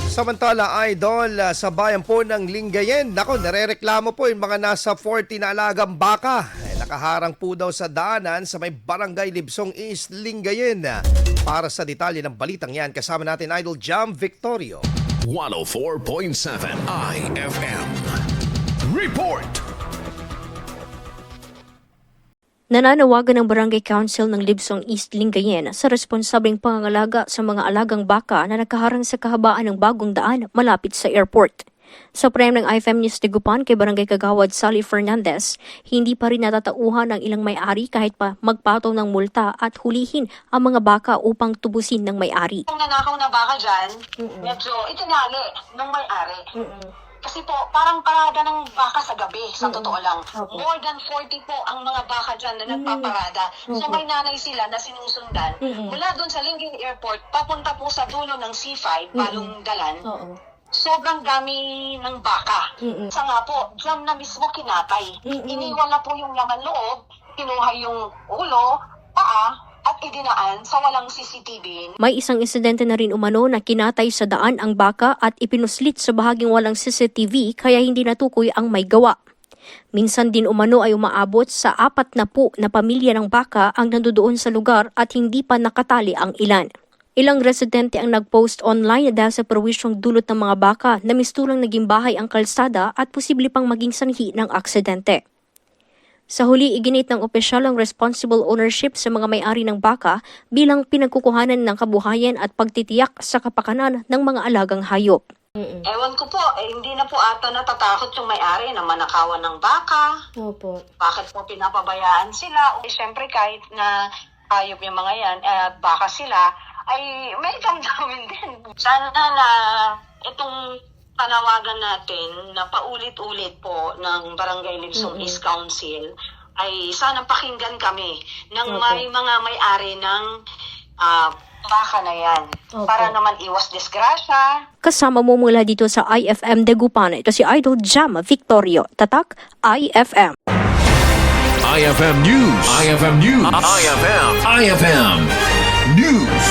Samantala, idol, sa bayan po ng Lingayen, nako, narereklamo po yung mga nasa 40 na alagang baka. Nakaharang po daw sa daanan sa may Barangay Libsong East, Lingayen. Para sa detalye ng balitang yan, kasama natin Idol Jam Victorio. 104.7 IFM. Report! Nananawagan ng Barangay Council ng Libsong East, Lingayen sa responsabling pangangalaga sa mga alagang baka na nakaharang sa kahabaan ng bagong daan malapit sa airport. Sa prem ng IFM News Dagupan kay Barangay Kagawad Sally Fernandez, hindi pa rin natatauhan ng ilang may-ari kahit pa magpataw ng multa at hulihin ang mga baka upang tubusin ng may-ari. Yung nanakaw na baka dyan, medyo itinali ng may-ari. Kasi po, parang parada ng baka sa gabi, sa totoo lang. More than 40 po ang mga baka dyan na nagpaparada. So may nanay sila na sinusundan. Mula doon sa Lingayen Airport, papunta po sa dulo ng C5, Balong Dalan. Sobrang dami ng baka. Sa nga po, dyan na mismo kinatay. Iniwan na po yung laman loob, kinuha yung ulo, paa, at idinaan sa walang CCTV. May isang insidente na rin umano na kinatay sa daan ang baka at ipinuslit sa bahaging walang CCTV kaya hindi natukoy ang may gawa. Minsan din umano ay umaabot sa 40 na pamilya ng baka ang nandoon sa lugar at hindi pa nakatali ang ilan. Ilang residente ang nagpost online dahil sa perwisyong dulot ng mga baka na mistulang naging bahay ang kalsada at posible pang maging sanhi ng aksidente. Sa huli, iginit ng opisyal ang responsible ownership sa mga may-ari ng baka bilang pinagkukuhanan ng kabuhayan at pagtitiyak sa kapakanan ng mga alagang hayop. Ewan ko po, hindi na po ata natatakot yung may-ari na manakawan ng baka. Opo. Bakit po pinapabayaan sila? Siyempre kahit na hayop yung mga yan, at baka sila, ay may damdamin din. Sana na itong panawagan natin na paulit-ulit po ng Barangay Libsong East Council ay sana pakinggan kami ng may mga may-ari ng baka na yan para naman iwas disgrasya. Kasama mo mula dito sa IFM Dagupan, ito si Idol Jam Victorio, Tatak IFM. IFM News. IFM News. IFM News.